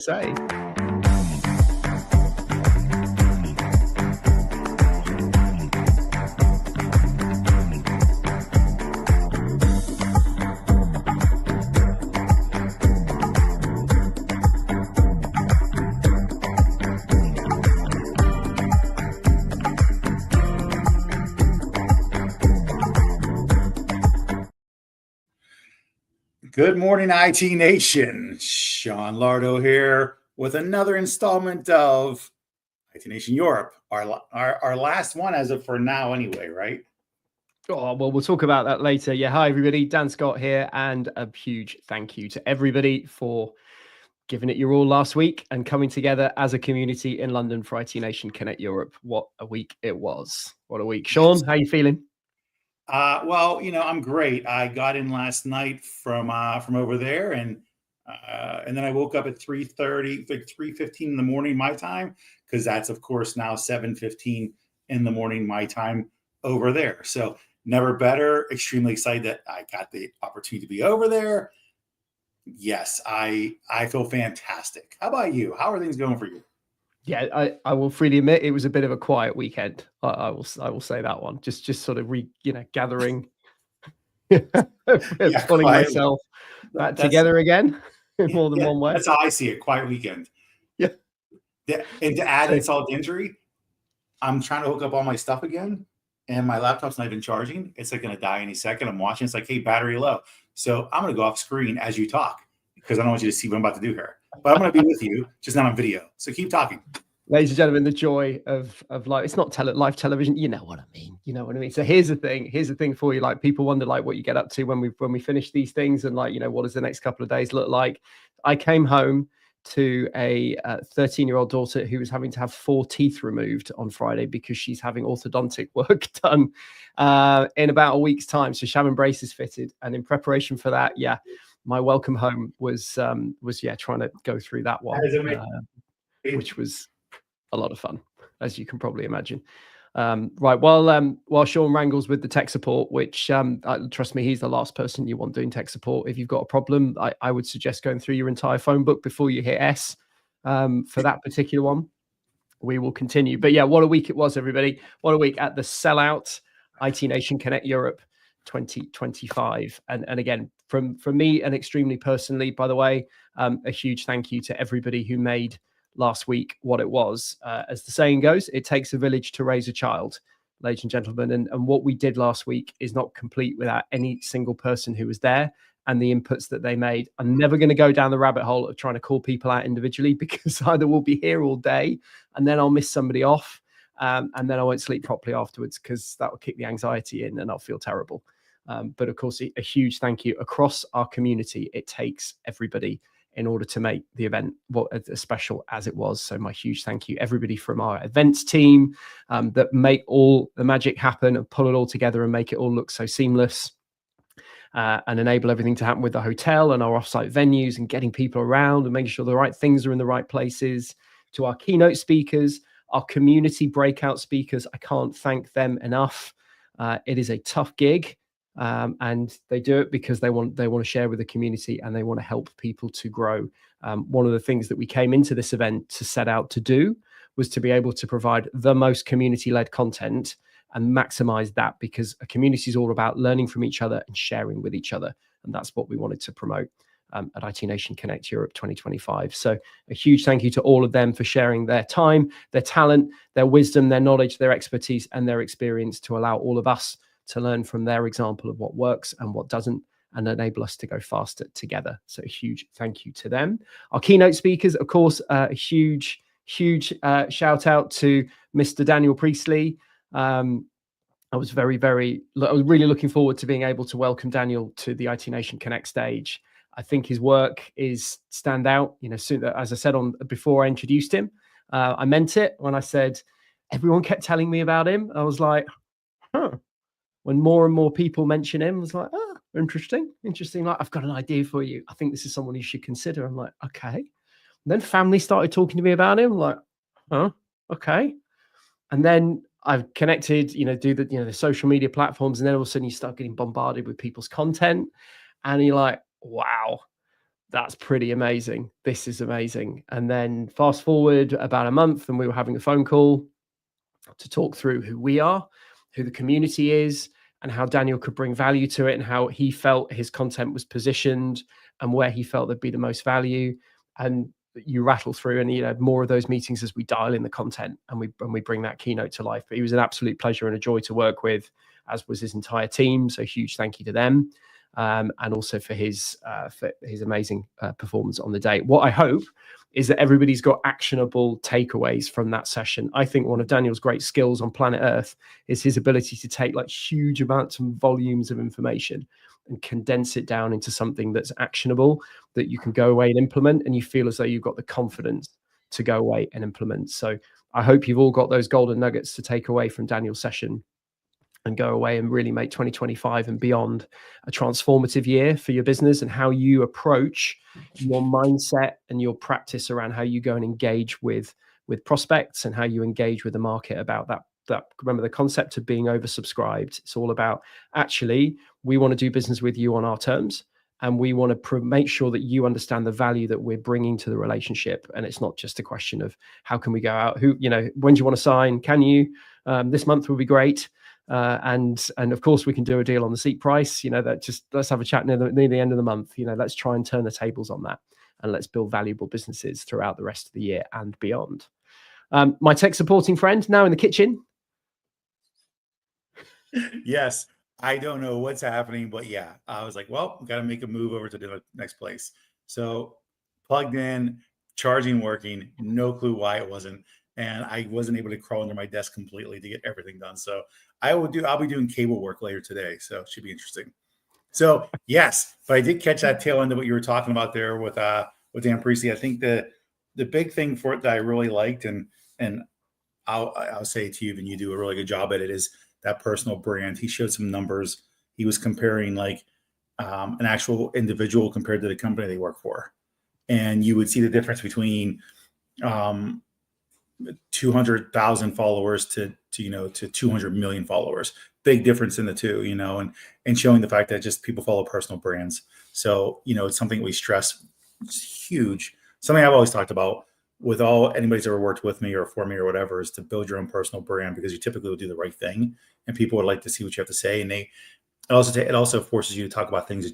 Say. Good morning, IT Nation. Sean Lardo here with another installment of IT Nation Europe, our last one as of for now anyway, right? Oh, well, we'll talk about that later. Yeah, hi, everybody. Dan Scott here, and a huge thank you to everybody for giving it your all last week and coming together as a community in London for IT Nation Connect Europe. What a week it was. What a week. Sean, how are you feeling? Well, I'm great. I got in last night from over there, and then I woke up at 3:30, like 3:15 in the morning my time, because that's of course now 7:15 in the morning my time over there. So never better. Extremely excited that I got the opportunity to be over there. Yes, I feel fantastic. How about you? How are things going for you? Yeah, I will freely admit it was a bit of a quiet weekend. I will say that one. Just sort of gathering, pulling myself back together again in more than one way. That's how I see it. Quiet weekend. Yeah. And to add insult to injury, I'm trying to hook up all my stuff again, and my laptop's not even charging. It's like going to die any second. I'm watching. It's like, hey, battery low. So I'm going to go off screen as you talk because I don't want you to see what I'm about to do here. But I'm going to be with you, just not on video. So keep talking. Ladies and gentlemen, the joy of live. It's not live television. You know what I mean. So here's the thing for you. Like, people wonder like what you get up to when we finish these things, and like, what does the next couple of days look like? I came home to a 13-year-old daughter who was having to have 4 teeth removed on Friday because she's having orthodontic work done in about a week's time. So she's having braces fitted, and in preparation for that, my welcome home was trying to go through that one, which was a lot of fun, as you can probably imagine. Right, while Sean wrangles with the tech support, which trust me, he's the last person you want doing tech support. If you've got a problem, I would suggest going through your entire phone book before you hit S for that particular one. We will continue. But yeah, what a week it was, everybody. What a week at the sellout IT Nation Connect Europe 2025. And again, from me and extremely personally, by the way, a huge thank you to everybody who made last week what it was. As the saying goes, it takes a village to raise a child, ladies and gentlemen. And what we did last week is not complete without any single person who was there and the inputs that they made. I'm never going to go down the rabbit hole of trying to call people out individually, because either we'll be here all day and then I'll miss somebody off, and then I won't sleep properly afterwards, because that will kick the anxiety in and I'll feel terrible. But of course, a huge thank you across our community. It takes everybody in order to make the event as special as it was. So my huge thank you, everybody from our events team that make all the magic happen and pull it all together and make it all look so seamless, and enable everything to happen with the hotel and our offsite venues and getting people around and making sure the right things are in the right places. To our keynote speakers, our community breakout speakers, I can't thank them enough. It is a tough gig. And they do it because they want to share with the community and they want to help people to grow. One of the things that we came into this event to set out to do was to be able to provide the most community-led content and maximize that, because a community is all about learning from each other and sharing with each other. And that's what we wanted to promote at IT Nation Connect Europe 2025. So a huge thank you to all of them for sharing their time, their talent, their wisdom, their knowledge, their expertise, and their experience to allow all of us to learn from their example of what works and what doesn't, and enable us to go faster together. So a huge thank you to them. Our keynote speakers, of course, a huge shout out to Mr. Daniel Priestley. I was really looking forward to being able to welcome Daniel to the IT Nation Connect stage. I think his work is stand out. Soon, as I said before I introduced him, I meant it when I said everyone kept telling me about him. I was like, huh. When more and more people mention him, I was like, oh, interesting. Like, I've got an idea for you. I think this is someone you should consider. I'm like, okay. And then family started talking to me about him. I'm like, oh, okay. And then I've connected, do the social media platforms, and then all of a sudden you start getting bombarded with people's content, and you're like, wow, that's pretty amazing. This is amazing. And then fast forward about a month, and we were having a phone call to talk through who we are, who the community is, and how Daniel could bring value to it, and how he felt his content was positioned, and where he felt there'd be the most value. And you rattle through, and more of those meetings as we dial in the content, and we bring that keynote to life. But he was an absolute pleasure and a joy to work with, as was his entire team. So huge thank you to them, and also for his amazing performance on the day. What I hope is that everybody's got actionable takeaways from that session. I think one of Daniel's great skills on planet Earth is his ability to take like huge amounts and volumes of information and condense it down into something that's actionable, that you can go away and implement, and you feel as though you've got the confidence to go away and implement. So I hope you've all got those golden nuggets to take away from Daniel's session and go away and really make 2025 and beyond a transformative year for your business, and how you approach your mindset and your practice around how you go and engage with prospects, and how you engage with the market about that. Remember the concept of being oversubscribed. It's all about, actually, we want to do business with you on our terms, and we want to make sure that you understand the value that we're bringing to the relationship. And it's not just a question of how can we go out, when do you want to sign? Can you, this month will be great. And of course we can do a deal on the seat price, that just, let's have a chat near the end of the month, let's try and turn the tables on that, and let's build valuable businesses throughout the rest of the year and beyond. My tech supporting friend now in the kitchen. Yes, I don't know what's happening, but yeah, I was like, well, got to make a move over to the next place. So plugged in, charging working, no clue why it wasn't. And I wasn't able to crawl under my desk completely to get everything done. So I'll be doing cable work later today. So it should be interesting. So yes, but I did catch that tail end of what you were talking about there with Dan Priestley. I think the big thing for it that I really liked, and I'll say it to you, and you do a really good job at it, is that personal brand. He showed some numbers. He was comparing like an actual individual compared to the company they work for. And you would see the difference between 200,000 followers to 200 million followers. Big difference in the two, and showing the fact that just people follow personal brands. So, it's something we stress. It's huge. Something I've always talked about with anybody's ever worked with me or for me or whatever, is to build your own personal brand, because you typically will do the right thing, and people would like to see what you have to say. And it also forces you to talk about things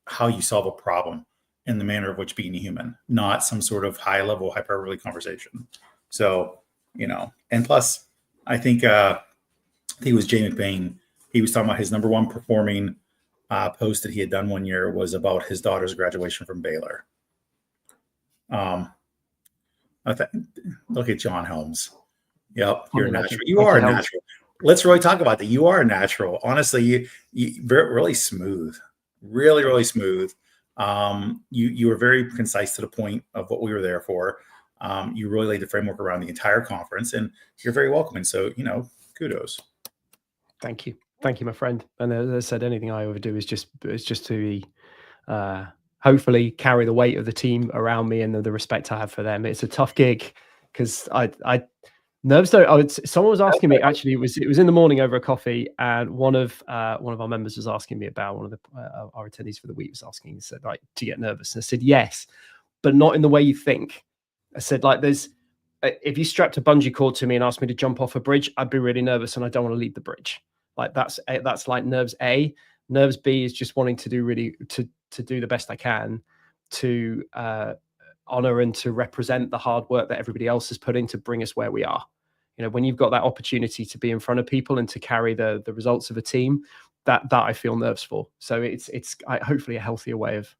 how you solve a problem in the manner of which being a human, not some sort of high level hyperbole conversation. So, and plus I think it was Jay McBain. He was talking about his number one performing post that he had done one year was about his daughter's graduation from Baylor. Look at John Helms. Yep, you're natural. You are natural. Let's really talk about that. You are natural. Honestly, you really smooth, really, really smooth. You were very concise to the point of what we were there for. You really laid the framework around the entire conference, and you're very welcoming. So, kudos. Thank you, my friend. And as I said, anything I ever do is just to be, hopefully carry the weight of the team around me and the respect I have for them. It's a tough gig, because nerves don't. Someone was asking me, actually, it was in the morning over a coffee, and one of our members was asking me about, one of our attendees for the week was asking, he said, like, do you get nervous? And I said, yes, but not in the way you think. I said, like, if you strapped a bungee cord to me and asked me to jump off a bridge, I'd be really nervous, and I don't want to leave the bridge. Like, that's like nerves A. Nerves B is just wanting to do to do the best I can to honor and to represent the hard work that everybody else has put in to bring us where we are. When you've got that opportunity to be in front of people and to carry the results of a team, that I feel nerves for. So it's hopefully a healthier way of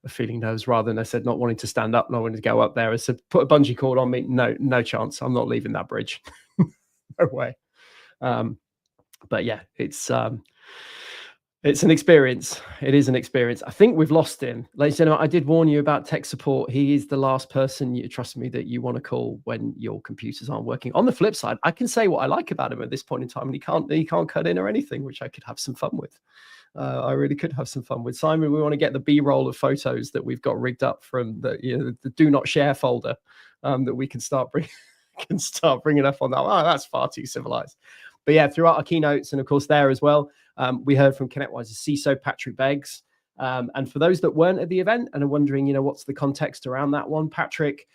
feeling nerves, rather than, I said, not wanting to stand up, not wanting to go up there. I said, put a bungee cord on me. No chance. I'm not leaving that bridge. No way. But yeah, it's an experience. It is an experience. I think we've lost him. Ladies and gentlemen, I did warn you about tech support. He is the last person, trust me, that you want to call when your computers aren't working. On the flip side, I can say what I like about him at this point in time, and he can't cut in or anything, which I could have some fun with. I really could have some fun with. Simon, we want to get the B-roll of photos that we've got rigged up from the do not share folder, that we can start bringing up on that. Oh, that's far too civilized. But yeah, throughout our keynotes, and of course there as well, we heard from ConnectWise's CISO, Patrick Beggs. And for those that weren't at the event and are wondering, what's the context around that one, Patrick,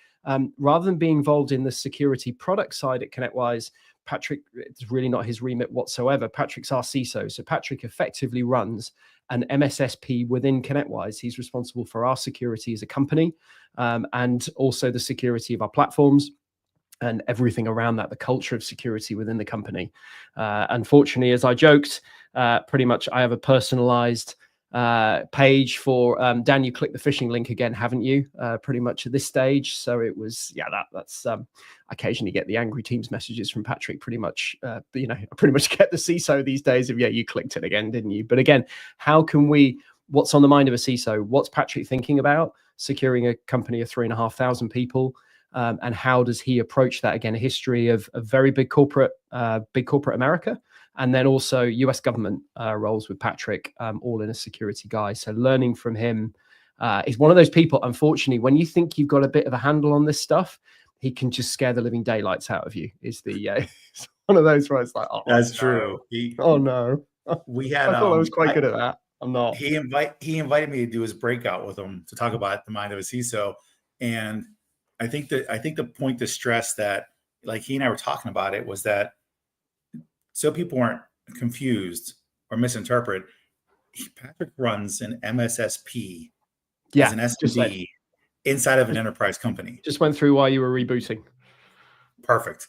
rather than being involved in the security product side at ConnectWise, Patrick, it's really not his remit whatsoever. Patrick's our CISO. So Patrick effectively runs an MSSP within ConnectWise. He's responsible for our security as a company, and also the security of our platforms and everything around that, the culture of security within the company. Unfortunately, as I joked, pretty much I have a personalized page for Dan. You clicked the phishing link again, haven't you? Pretty much at this stage. So it was, that's I occasionally get the angry Teams messages from Patrick. Pretty much, I pretty much get the CISO these days of, you clicked it again, didn't you? But again, what's on the mind of a CISO? What's Patrick thinking about securing a company of 3,500 people? And how does he approach that? Again, a history of very big corporate America, and then also US government roles with Patrick, all in a security guy. So learning from him, is one of those people, unfortunately, when you think you've got a bit of a handle on this stuff, he can just scare the living daylights out of you. It's one of those where it's like, oh, that's no. true. Oh no, we had. I thought I was quite good at that. I'm not. He invited me to do his breakout with him to talk about the mind of a CISO, and I think the point to stress that, like he and I were talking about it, was that so people weren't confused or misinterpret. Patrick runs an MSSP as an SMB inside of an enterprise company. Just went through while you were rebooting. Perfect.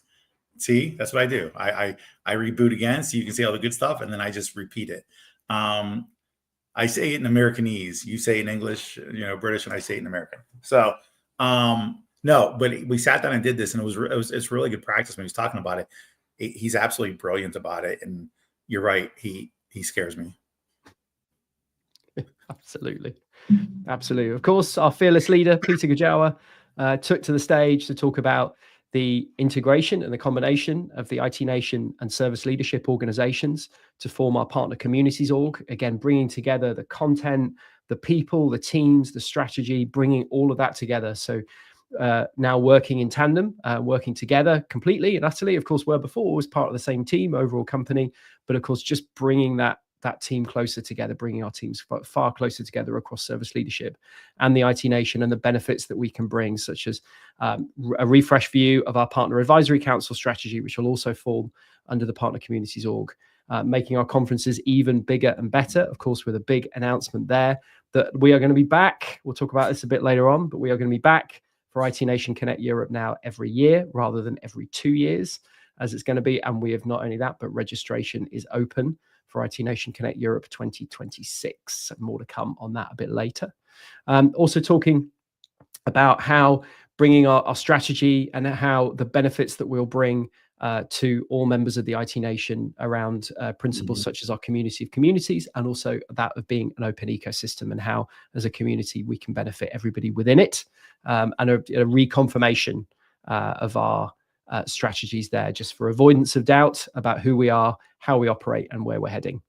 See, that's what I do. I reboot again so you can see all the good stuff, and then I just repeat it. I say it in Americanese. You say it in English, British, and I say it in American. So, no, but we sat down and did this, and it's really good practice when he's talking about it. He's absolutely brilliant about it, and you're right. He scares me. Absolutely. Of course, our fearless leader, Peter Gajawa, took to the stage to talk about the integration and the combination of the IT Nation and service leadership organizations to form our partner communities org. Again, bringing together the content, the people, the teams, the strategy, bringing all of that together. So now working in tandem, working together completely and utterly. Of course, where before was part of the same team, overall company, but of course, just bringing that team closer together, bringing our teams far closer together across service leadership and the IT Nation, and the benefits that we can bring, such as a refresh view of our partner advisory council strategy, which will also fall under the partner communities org, making our conferences even bigger and better, of course, with a big announcement there that we are going to be back. We'll talk about this a bit later on, but we are going to be back for IT Nation Connect Europe now every year rather than every 2 years, as it's going to be. And we have not only that, but registration is open for IT Nation Connect Europe 2026. More to come on that a bit later. Also talking about how bringing our strategy and how the benefits that we'll bring to all members of the IT Nation around principles such as our community of communities, and also that of being an open ecosystem, and how as a community we can benefit everybody within it, and a reconfirmation of our strategies there, just for avoidance of doubt about who we are, how we operate, and where we're heading.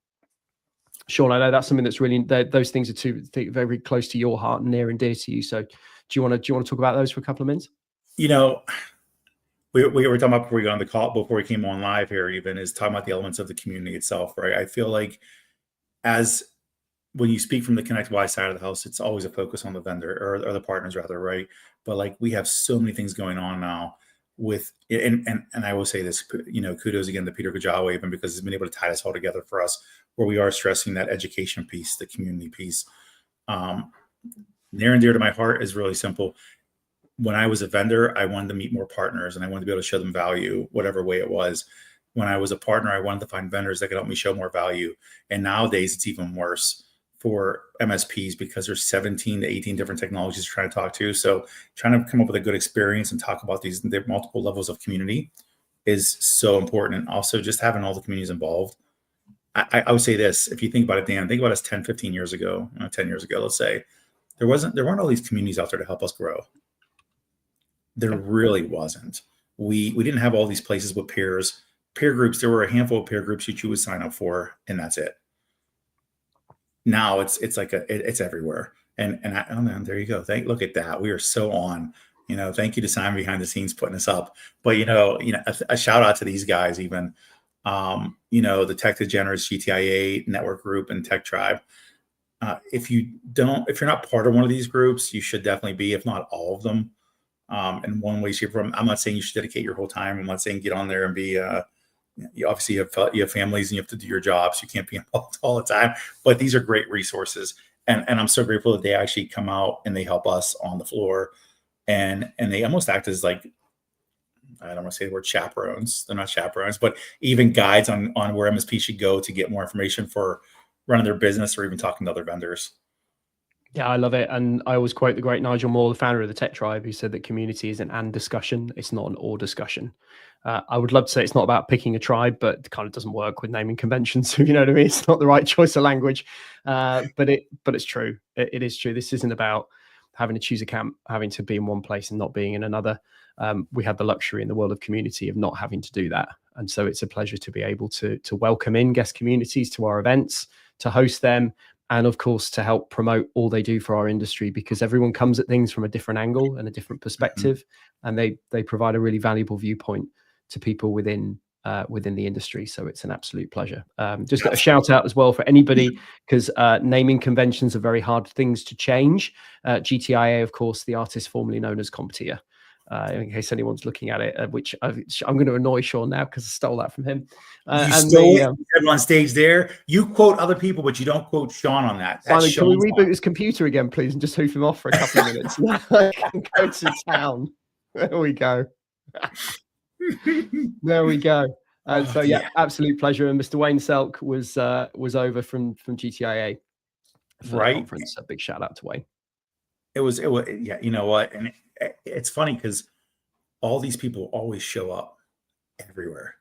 Sean, I know that's something that's really, those things are very close to your heart and near and dear to you. So do you want to talk about those for a couple of minutes? We were talking about before we got on the call, before we came on live here, even, is talking about the elements of the community itself, right? I feel like when you speak from the ConnectWise side of the house, it's always a focus on the vendor or the partners rather, right? But like, we have so many things going on now with, and I will say this, kudos again to Peter Gajawa, even because he's been able to tie this all together for us, where we are stressing that education piece, the community piece. Near and dear to my heart is really simple. When I was a vendor, I wanted to meet more partners, and I wanted to be able to show them value, whatever way it was. When I was a partner, I wanted to find vendors that could help me show more value. And nowadays it's even worse for MSPs, because there's 17 to 18 different technologies you're trying to talk to. So trying to come up with a good experience and talk about these multiple levels of community is so important. And also just having all the communities involved. I would say this, if you think about it, Dan, think about us 10, 15 years ago, 10 years ago, let's say, there weren't all these communities out there to help us grow. There really wasn't. We didn't have all these places with peer groups. There were a handful of peer groups that you would sign up for, and that's it. Now it's like it's everywhere. And oh man, there you go. Look at that. We are so on. Thank you to Simon behind the scenes putting us up. But a shout out to these guys, even the Tech Degenerates GTIA network group and Tech Tribe. If you're not part of one of these groups, you should definitely be, if not all of them, in one way, shape, or form. I'm not saying you should dedicate your whole time. I'm not saying get on there and be. You obviously have families and you have to do your jobs. You can't be involved all the time. But these are great resources, and I'm so grateful that they actually come out and they help us on the floor, and they almost act as like, I don't want to say the word chaperones. They're not chaperones, but even guides on where MSP should go to get more information for running their business or even talking to other vendors. Yeah, I love it. And I always quote the great Nigel Moore, the founder of the Tech Tribe, who said that community is an and discussion. It's not an or discussion. I would love to say it's not about picking a tribe, but it kind of doesn't work with naming conventions. You know what I mean? It's not the right choice of language, but it's true. It is true. This isn't about having to choose a camp, having to be in one place and not being in another. We have the luxury in the world of community of not having to do that. And so it's a pleasure to be able to welcome in guest communities to our events, to host them, and of course to help promote all they do for our industry, because everyone comes at things from a different angle and a different perspective, and they provide a really valuable viewpoint to people within the industry. So it's an absolute pleasure. Just a shout out as well for anybody, because naming conventions are very hard things to change. GTIA, of course, the artist formerly known as CompTIA. In case anyone's looking at it, which I'm going to annoy Sean now because I stole that from him. You stole it on stage there. You quote other people, but you don't quote Sean on that. Simon, can we reboot his computer again, please, and just hoof him off for a couple of minutes? I can go to town. There we go. There we go. So yeah, absolute pleasure. And Mr. Wayne Selk was over from GTIA for the conference. A big shout out to Wayne. It was yeah. You know what? And it's funny because all these people always show up everywhere.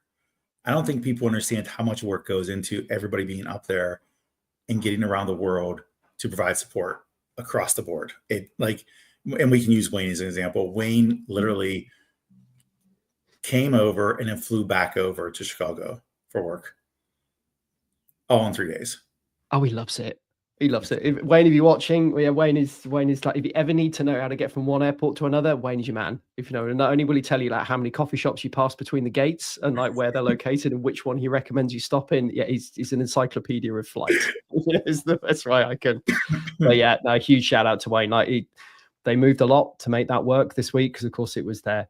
I don't think people understand how much work goes into everybody being up there and getting around the world to provide support across the board. And we can use Wayne as an example. Wayne literally came over and then flew back over to Chicago for work, all in 3 days. Oh, he loves it. He loves it. Wayne, if you're watching, yeah, Wayne is like, if you ever need to know how to get from one airport to another, Wayne is your man. If you know, not only will he tell you like how many coffee shops you pass between the gates and like where they're located and which one he recommends you stop in. Yeah, he's an encyclopedia of flight. It's the best way I can. But yeah, no, huge shout out to Wayne. Like they moved a lot to make that work this week because of course it was their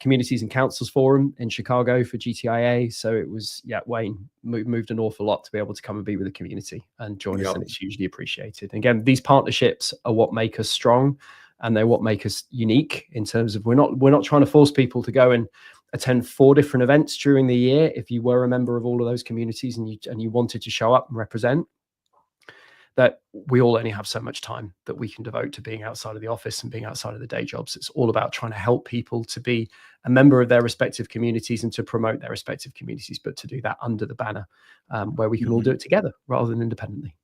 Communities and Councils Forum in Chicago for GTIA. So it was, Wayne moved an awful lot to be able to come and be with the community and join us, and it's hugely appreciated. And again, these partnerships are what make us strong, and they're what make us unique in terms of we're not trying to force people to go and attend 4 different events during the year. If you were a member of all of those communities and you wanted to show up and represent, that we all only have so much time that we can devote to being outside of the office and being outside of the day jobs. It's all about trying to help people to be a member of their respective communities and to promote their respective communities, but to do that under the banner where we can all do it together rather than independently.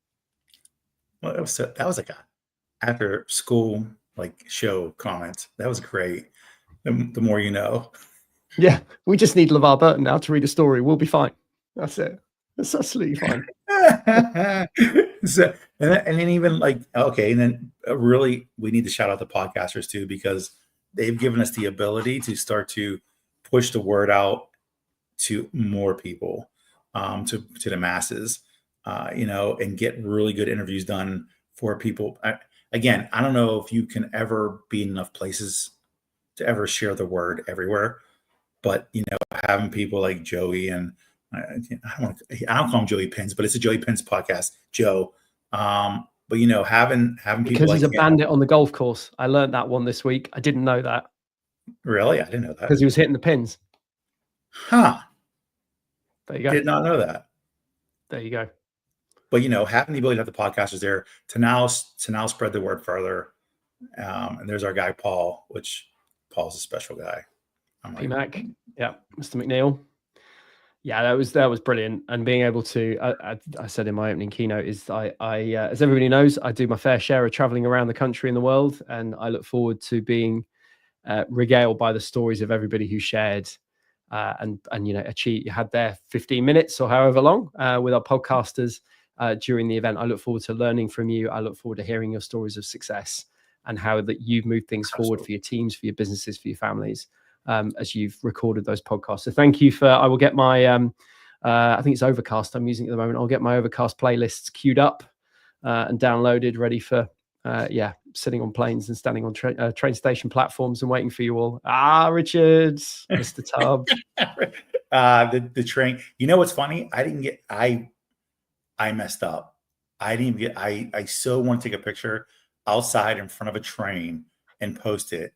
Well, that was like a after school show comment. That was great. The more you know. Yeah, we just need LeVar Burton now to read a story. We'll be fine. That's it. That's absolutely fine. So, and then even and then really we need to shout out the podcasters too, because they've given us the ability to start to push the word out to more people, to the masses, and get really good interviews done for people. I don't know if you can ever be in enough places to ever share the word everywhere, but having people like Joey and I don't call him Joey Pins, but it's a Joey Pins podcast, Joe. But having people because he's a bandit on the golf course. I learned that one this week. I didn't know that. Really? I didn't know that. Because he was hitting the pins. Huh. There you go. Did not know that. There you go. But having the ability to have the podcasters there to now spread the word further. And there's our guy Paul, which Paul's a special guy. P-Mac. Yeah, Mr. McNeil. Yeah, that was brilliant. And being able to, I said in my opening keynote, is I as everybody knows, I do my fair share of traveling around the country and the world, and I look forward to being regaled by the stories of everybody who shared and achieved. You had their 15 minutes or however long with our podcasters during the event. I look forward to learning from you. I look forward to hearing your stories of success and how that you've moved things forward for your teams, for your businesses, for your families. As you've recorded those podcasts. So thank you I will get my, I think it's Overcast I'm using at the moment. I'll get my Overcast playlists queued up and downloaded, ready for sitting on planes and standing on train station platforms and waiting for you all. Richard, Mr. Tubb. The train. You know what's funny? I messed up. I didn't even get. I so want to take a picture outside in front of a train and post it.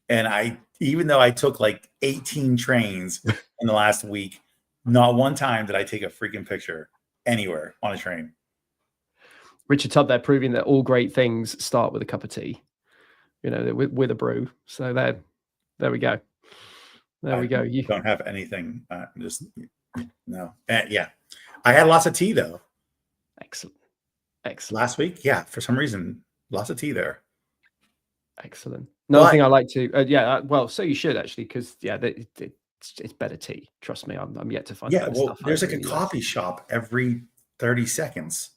And even though I took like 18 trains in the last week, not one time did I take a freaking picture anywhere on a train. Richard Tubb there proving that all great things start with a cup of tea, with a brew. So there we go. There we go. You don't have anything. No. Yeah. I had lots of tea though. Excellent. Last week. Yeah. For some reason, lots of tea there. Excellent. Another thing I like to, well, so you should actually, because it's better tea. Trust me, I'm yet to find. Yeah, well, there's like a coffee shop every 30 seconds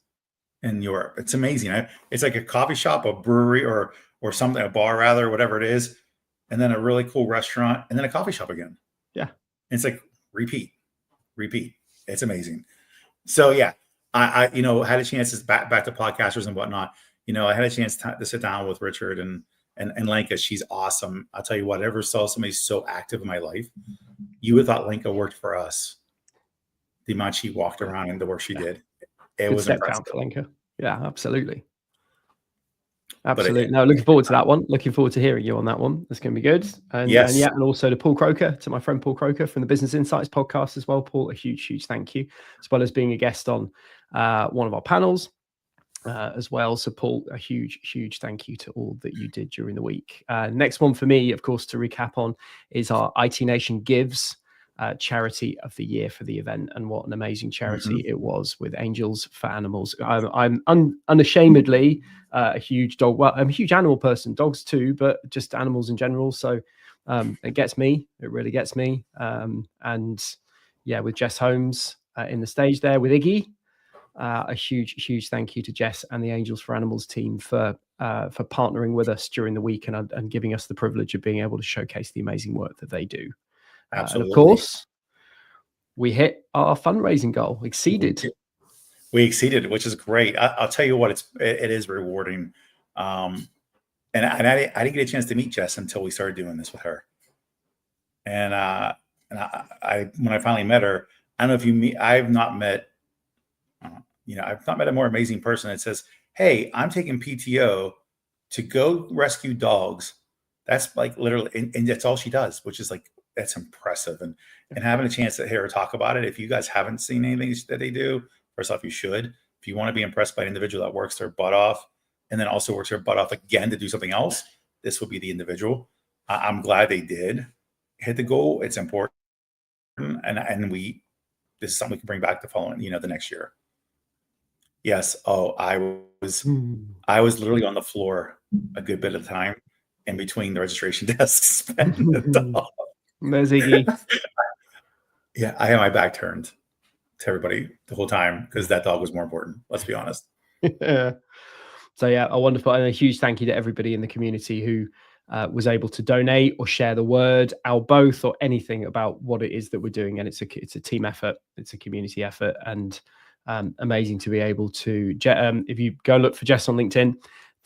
in Europe. It's amazing. It's like a coffee shop, a brewery, or something, a bar rather, whatever it is, and then a really cool restaurant, and then a coffee shop again. Yeah, and it's like repeat. It's amazing. So yeah, I had a chance to back to podcasters and whatnot. I had a chance to sit down with Richard and Lenka. She's awesome. I'll tell you what, I never saw somebody so active in my life. You would have thought Lenka worked for us. The amount she walked around and the work she did. It was impressive. For Lenka. Yeah, absolutely. No, looking forward to that one. Looking forward to hearing you on that one. It's going to be good. And also to Paul Croker, to my friend Paul Croker from the Business Insights podcast as well. Paul, a huge thank you, as well as being a guest on one of our panels. As well. So Paul, a huge thank you to all that you did during the week. Next one for me, of course, to recap on is our IT Nation Gives charity of the year for the event. And what an amazing charity it was with Angels for Animals. I'm unashamedly a huge dog. Well, I'm a huge animal person, dogs too, but just animals in general. So it gets me. It really gets me. And yeah, with Jess Holmes in the stage there with Iggy. A huge thank you to Jess and the Angels for Animals team for partnering with us during the week and giving us the privilege of being able to showcase the amazing work that they do. Absolutely. And of course, we hit our fundraising goal, exceeded. We exceeded, which is great. I'll tell you what, it is rewarding. And I didn't get a chance to meet Jess until we started doing this with her. And when I finally met her, I don't know if you meet. I've not met a more amazing person that says, "Hey, I'm taking PTO to go rescue dogs." That's like literally, and that's all she does, which is like, that's impressive. And having a chance to hear her talk about it. If you guys haven't seen anything that they do, first off, you should. If you want to be impressed by an individual that works their butt off and then also works their butt off again to do something else, this would be the individual. I'm glad they did hit the goal. It's important. And this is something we can bring back the following, the next year. Yes. Oh, I was literally on the floor a good bit of time in between the registration desks. There's Iggy. Yeah, I had my back turned to everybody the whole time because that dog was more important. Let's be honest. Yeah. So yeah, a wonderful and a huge thank you to everybody in the community who was able to donate or share the word, both, or anything about what it is that we're doing. And it's a team effort. It's a community effort, and amazing to be able to. If you go look for Jess on LinkedIn,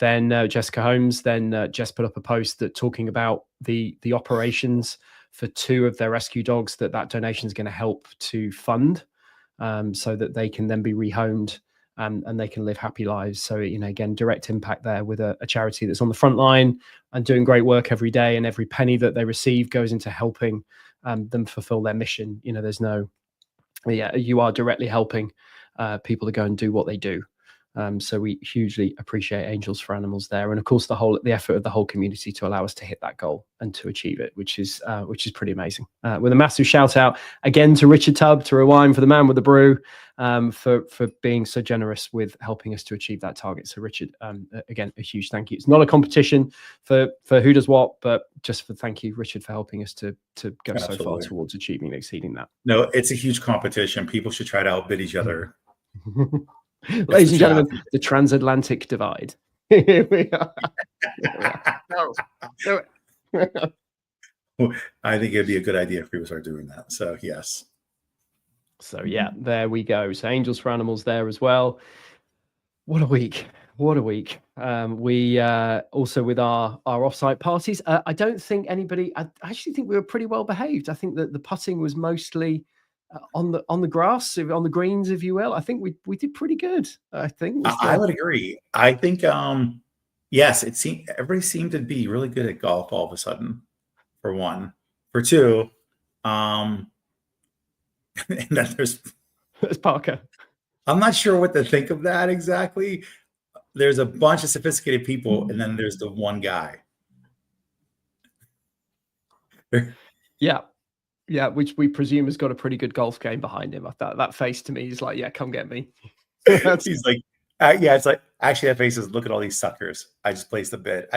then Jessica Holmes, then Jess put up a post that talking about the operations for 2 of their rescue dogs that donation is going to help to fund, so that they can then be rehomed and they can live happy lives. So, again, direct impact there with a charity that's on the front line and doing great work every day, and every penny that they receive goes into helping them fulfill their mission. You are directly helping people to go and do what they do. So we hugely appreciate Angels for Animals there, and of course the effort of the whole community to allow us to hit that goal and to achieve it, which is pretty amazing. With a massive shout out again to Richard Tubb, to Rewind, for the man with the brew, for being so generous with helping us to achieve that target. So Richard, again, a huge thank you. It's not a competition for who does what, but just for thank you, Richard, for helping us to go Absolutely. So far towards achieving and exceeding that. No, it's a huge competition. People should try to outbid each other. Ladies and gentlemen, the transatlantic divide. Here we are. Do it. I think it'd be a good idea if people start doing that. So, yes. So, yeah, there we go. So, Angels for Animals there as well. What a week. What a week. We also with our offsite parties. I don't think anybody. I actually think we were pretty well behaved. I think that the putting was mostly on the grass, on the greens, if you will. I think we did pretty good. I think was I the would agree. I think yes, it seemed everybody seemed to be really good at golf all of a sudden, for one. For two, and then That's Parker. I'm not sure what to think of that exactly. There's a bunch of sophisticated people, and then there's the one guy. Yeah. Yeah, which we presume has got a pretty good golf game behind him. That face to me is like, yeah, come get me. He's like, yeah, it's like, actually, that face is, look at all these suckers. I just placed a bet.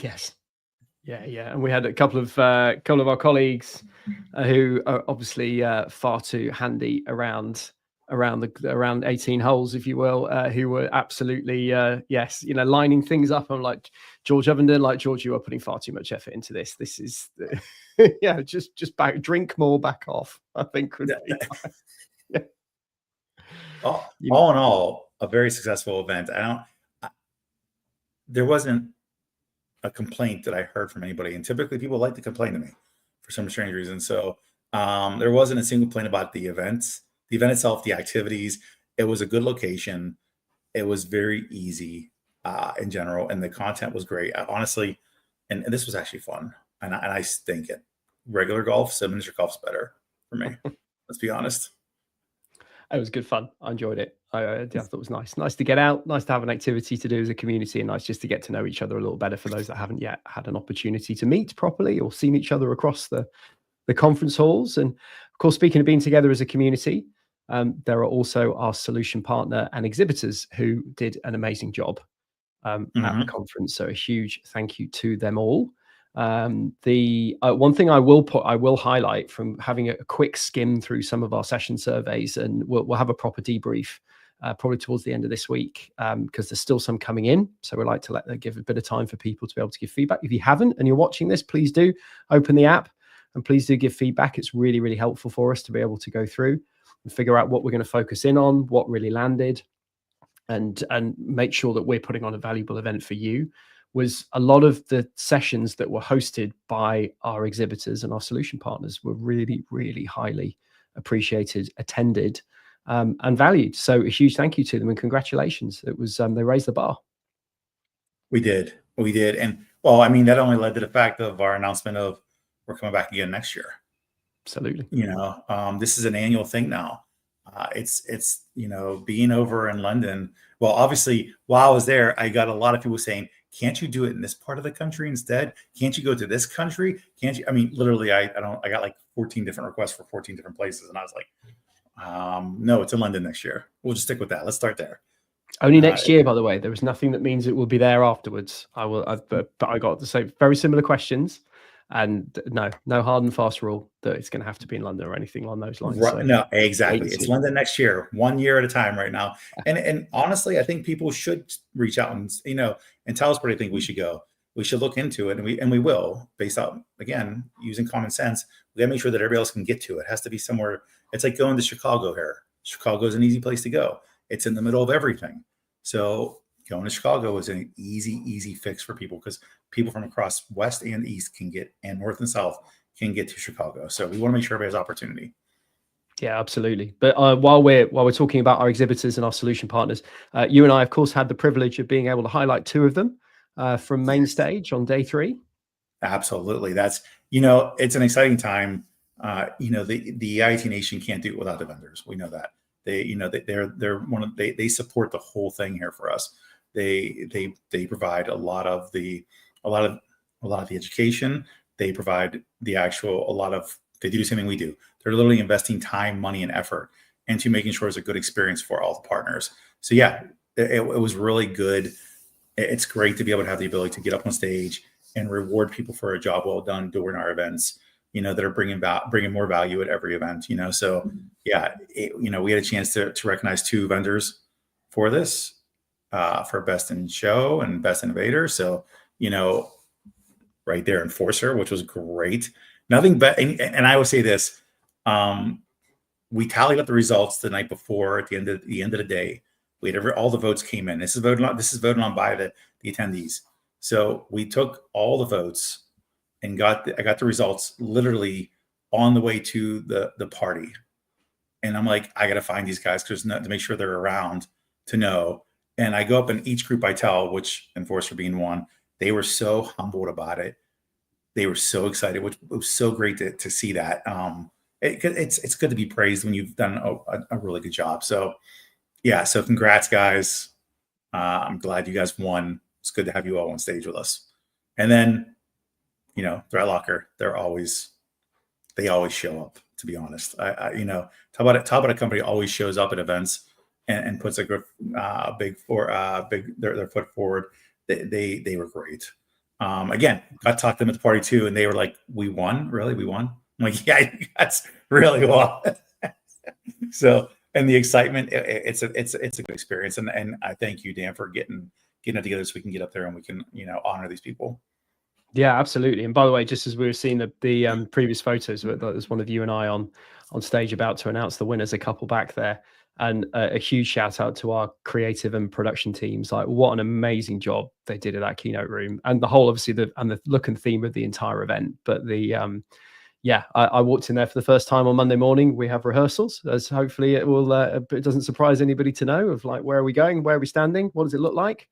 Yes. Yeah. And we had a couple of our colleagues who are obviously far too handy around 18 holes, if you will, who were absolutely yes, lining things up. I'm like, George Ovenden, like, George, you are putting far too much effort into this. This is yeah, just drink more, back off, I think would be yeah. All in all, a very successful event. There wasn't a complaint that I heard from anybody, and typically people like to complain to me for some strange reason. So there wasn't a single complaint about the event itself, the activities. It was a good location. It was very easy in general, and the content was great. Honestly, and this was actually fun. And I think regular golf, 7-inch golf's better for me. Let's be honest. It was good fun. I enjoyed it. I thought it was nice to get out, nice to have an activity to do as a community, and nice just to get to know each other a little better for those that haven't yet had an opportunity to meet properly or seen each other across the conference halls. And of course, speaking of being together as a community, there are also our solution partner and exhibitors who did an amazing job at the conference. So a huge thank you to them all. The one thing I will highlight from having a quick skim through some of our session surveys, and we'll have a proper debrief probably towards the end of this week, because there's still some coming in. So we like to give a bit of time for people to be able to give feedback. If you haven't and you're watching this, please do open the app and please do give feedback. It's really, really helpful for us to be able to go through and figure out what we're going to focus in on, what really landed, and make sure that we're putting on a valuable event for you. Was a lot of the sessions that were hosted by our exhibitors and our solution partners were really, really highly appreciated, attended, and valued. So a huge thank you to them and congratulations. It was they raised the bar. We did. And well, I mean, that only led to the fact of our announcement of we're coming back again next year. Absolutely. This is an annual thing now. It's being over in London. Well, obviously, while I was there, I got a lot of people saying, can't you do it in this part of the country instead? Can't you go to this country? Can't you? I mean, literally, I got like 14 different requests for 14 different places. And I was like, no, it's in London next year. We'll just stick with that. Let's start there. Only next year, by the way. There is nothing that means it will be there afterwards. But I got the same, very similar questions. And no hard and fast rule that it's going to have to be in London or anything along those lines. Right, so, no, exactly. It's London next year, 1 year at a time right now. And honestly, I think people should reach out and tell us where they think we should go. We should look into it, and we will, based on, again, using common sense. We got to make sure that everybody else can get to it. It has to be somewhere. It's like going to Chicago here. Chicago is an easy place to go. It's in the middle of everything. So going to Chicago is an easy fix for people, because people from across west and east and north and south can get to Chicago. So we want to make sure everybody has opportunity. Yeah, absolutely. But while we're talking about our exhibitors and our solution partners, you and I, of course, had the privilege of being able to highlight 2 of them from main stage on day 3. Absolutely. That's, it's an exciting time. The IIT Nation can't do it without the vendors. We know that. They support the whole thing here for us. They provide a lot of the education. They provide they do the same thing we do. They're literally investing time, money, and effort into making sure it's a good experience for all the partners. So yeah, it was really good. It's great to be able to have the ability to get up on stage and reward people for a job well done during our events, that are bringing more value at every event, So yeah, we had a chance to recognize 2 vendors for this, for best in show and best innovator. So, right there, Enforcer, which was great. Nothing but, and I will say this, we tallied up the results the night before at the end of the day. all the votes came in. This is voted on by the attendees. So we took all the votes and I got the results literally on the way to the party. And I'm like, I got to find these guys to make sure they're around to know. And I go up in each group I tell, which Enforcer being one, they were so humbled about it. They were so excited, which was so great to see that. It's good to be praised when you've done a really good job. So yeah, so congrats, guys. I'm glad you guys won. It's good to have you all on stage with us. And then, Threat Locker, they always show up, to be honest. Talk about a company always shows up at events and puts their foot forward. They were great. Again, got to talk to them at the party too, and they were like, "We won, really? We won?" I'm like, "Yeah, you guys really won." So, and the excitement, it's a good experience, and I thank you, Dan, for getting it together so we can get up there and we can honor these people. Yeah, absolutely. And by the way, just as we were seeing the previous photos, there's one of you and I on stage about to announce the winners, a couple back there. And a huge shout out to our creative and production teams. Like, what an amazing job they did at that keynote room, and the whole, obviously, the look and theme of the entire event. But I walked in there for the first time on Monday morning. We have rehearsals, as hopefully it will. It doesn't surprise anybody to know of like, where are we going, where are we standing, what does it look like.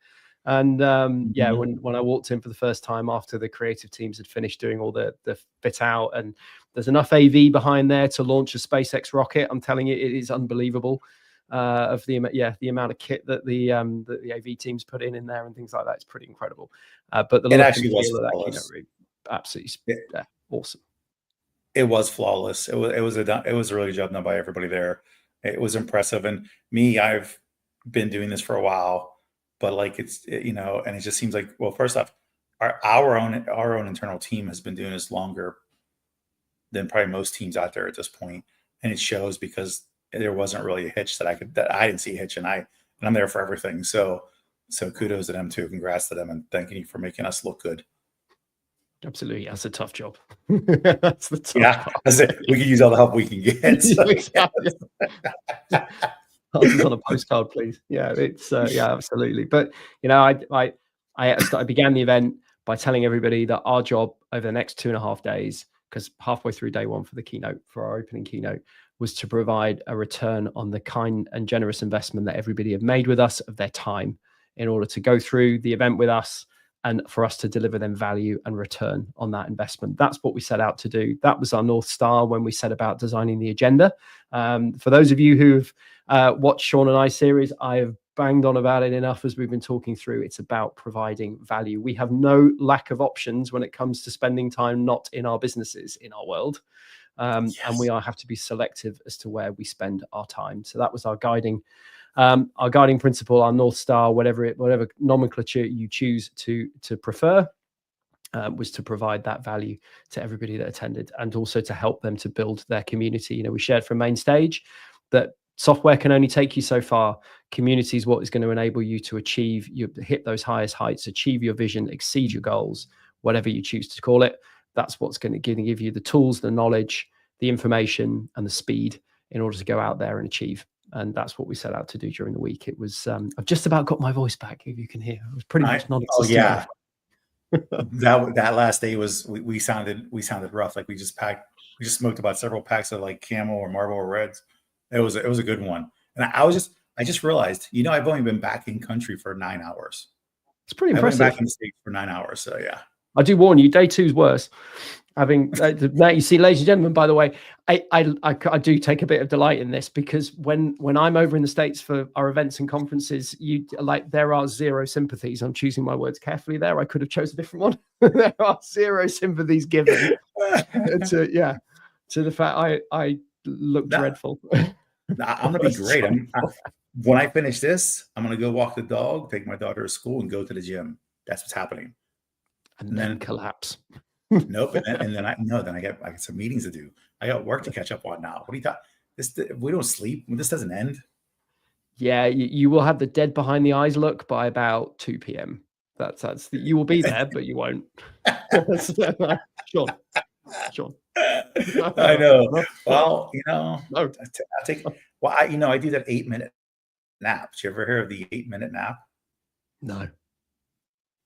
And when I walked in for the first time after the creative teams had finished doing all the fit out, and there's enough AV behind there to launch a SpaceX rocket. I'm telling you, it is unbelievable. Of the amount of kit that the AV teams put in there and things like that. It's pretty incredible. But the it look actually and was feel of that flawless. keynote room, absolutely awesome. It was flawless. It was a really good job done by everybody there. It was impressive. And me, I've been doing this for a while, but like and it just seems like, well, first off, our own internal team has been doing this longer than probably most teams out there at this point, and it shows because there wasn't really a hitch that I didn't see a hitch, and I'm there for everything. So kudos to them too. Congrats to them, and thank you for making us look good. Absolutely, that's a tough job. That's the tough part. We can use all the help we can get. So. Exactly. Answers on a postcard, please. Yeah, it's absolutely. But I began the event by telling everybody that our job over the next 2.5 days, because halfway through day one for our opening keynote, was to provide a return on the kind and generous investment that everybody had made with us of their time in order to go through the event with us, and for us to deliver them value and return on that investment. That's what we set out to do. That was our North Star when we set about designing the agenda. For those of you who've watched Sean and I series, I have banged on about it enough as we've been talking through. It's about providing value. We have no lack of options when it comes to spending time not in our businesses, in our world. Yes. And we have to be selective as to where we spend our time. So that was our guiding principle, our North Star, whatever nomenclature you choose to prefer, was to provide that value to everybody that attended, and also to help them to build their community. We shared from main stage that software can only take you so far. Community is what is going to enable you to hit those highest heights, achieve your vision, exceed your goals, whatever you choose to call it. That's what's going to give you the tools, the knowledge, the information, and the speed in order to go out there and achieve. And that's what we set out to do during the week. It was, I've just about got my voice back, if you can hear. It was pretty much non-existent. That last day was, we sounded rough. Like we just smoked about several packs of like Camel or Marlboro Reds. It was a good one. And I just realized, I've only been back in country for 9 hours. It's pretty impressive. I've been back in the States for 9 hours. So yeah. I do warn you, day two's worse. Having that, you see, ladies and gentlemen, by the way, I do take a bit of delight in this, because when I'm over in the States for our events and conferences, there are zero sympathies. I'm choosing my words carefully there. I could have chosen a different one. There are zero sympathies given to the fact I look dreadful. I'm gonna be great. When I finish this, I'm gonna go walk the dog, take my daughter to school, and go to the gym. That's what's happening. And then collapse. Nope. And then I got some meetings to do. I got work to catch up on now. What do you thought? We don't sleep. This doesn't end. Yeah, you will have the dead behind the eyes look by about 2 p.m. You will be there, but you won't. Sean. I know. Well, I do that 8 minute naps. You ever hear of the 8-minute nap? No.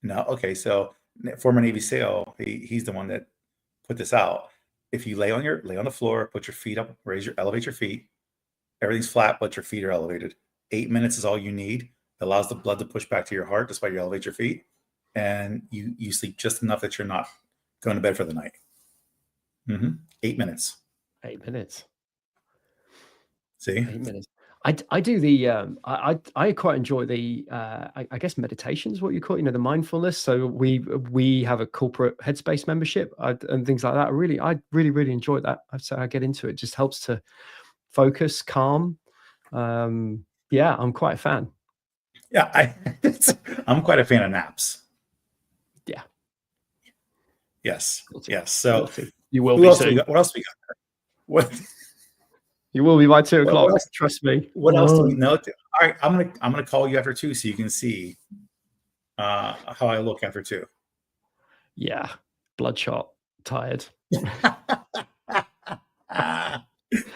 No. Okay. So former Navy SEAL, he's the one that put this out. If you lay on the floor, put your feet up, elevate your feet. Everything's flat, but your feet are elevated. 8 minutes is all you need. It allows the blood to push back to your heart despite you elevate your feet, and you sleep just enough that you're not going to bed for the night. 8 minutes. 8 minutes. See? 8 minutes. I do the I quite enjoy the I guess meditation is what you call it, the mindfulness. So we have a corporate Headspace membership and things like that. I really enjoy that. So I get into it. It just helps to focus, calm. Yeah, I'm quite a fan. Yeah, I'm quite a fan of naps. Yeah. Yes. Yes. So you will be soon. What else we got? What? You will be by 2 o'clock. Trust me. What else do we know? All right, I'm gonna call you after 2 so you can see how I look after 2. Yeah, bloodshot, tired.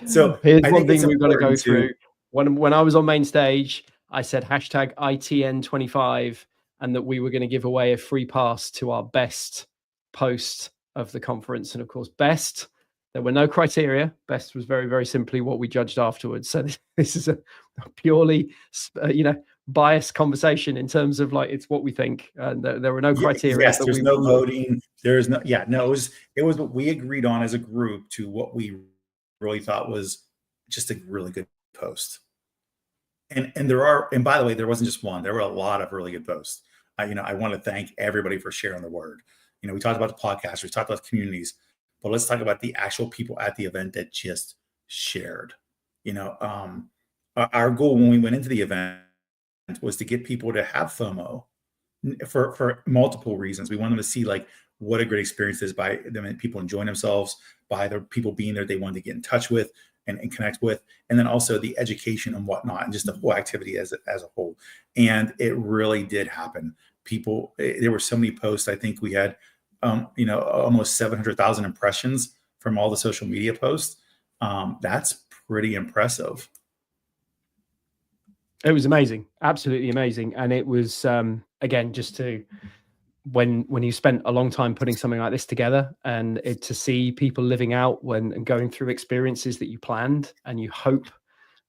So here's one thing we've got to go through. When I was on main stage, I said hashtag ITN25 and that we were going to give away a free pass to our best post of the conference. And of course, best, there were no criteria. Best was very, very simply what we judged afterwards. So this is a purely, biased conversation in terms of it's what we think. And there were no criteria. Yes, there's no voting. There's no, no, it was what we agreed on as a group to what we really thought was just a really good post. And by the way, there wasn't just one, there were a lot of really good posts. I want to thank everybody for sharing the word. We talked about the podcast, we talked about the communities, but let's talk about the actual people at the event that just shared. Our goal when we went into the event was to get people to have FOMO for multiple reasons. We want them to see what a great experience is by them and people enjoying themselves, by the people being there they wanted to get in touch with and connect with, and then also the education and whatnot, and just the whole activity as a whole. And it really did happen. There were so many posts. I think we had, almost 700,000 impressions from all the social media posts. That's pretty impressive. It was amazing, absolutely amazing. And it was, again, just to, when you spent a long time putting something like this together and to see people living out and going through experiences that you planned, and you hope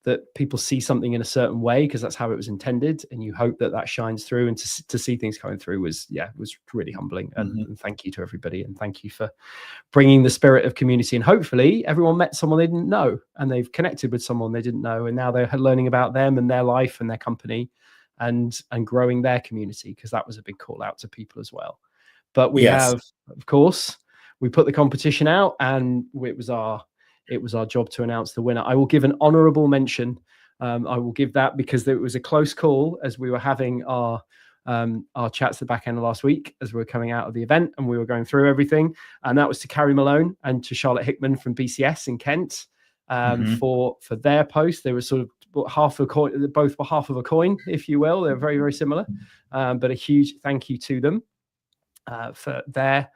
that people see something in a certain way because that's how it was intended, and you hope that shines through, and to see things coming through was really humbling. And thank you to everybody, and thank you for bringing the spirit of community. And hopefully everyone met someone they didn't know, and they've connected with someone they didn't know, and now they're learning about them and their life and their company and growing their community, because that was a big call out to people as well. But we have, of course, we put the competition out, and it was our job to announce the winner. I will give an honorable mention. I will give that because it was a close call as we were having our chats at the back end of last week as we were coming out of the event and we were going through everything. And that was to Carrie Malone and to Charlotte Hickman from BCS in Kent for their post. They were sort of half a coin, both were half of a coin, if you will. They're very, very similar. But a huge thank you to them for their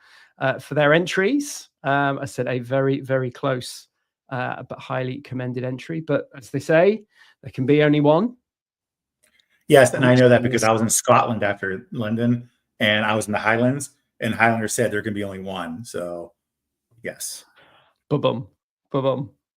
entries. I said a very, very close but highly commended entry. But as they say, there can be only one. Yes, and I know that because I was in Scotland after London, and I was in the Highlands, and Highlander said there can be only one. So, yes. Ba-bum.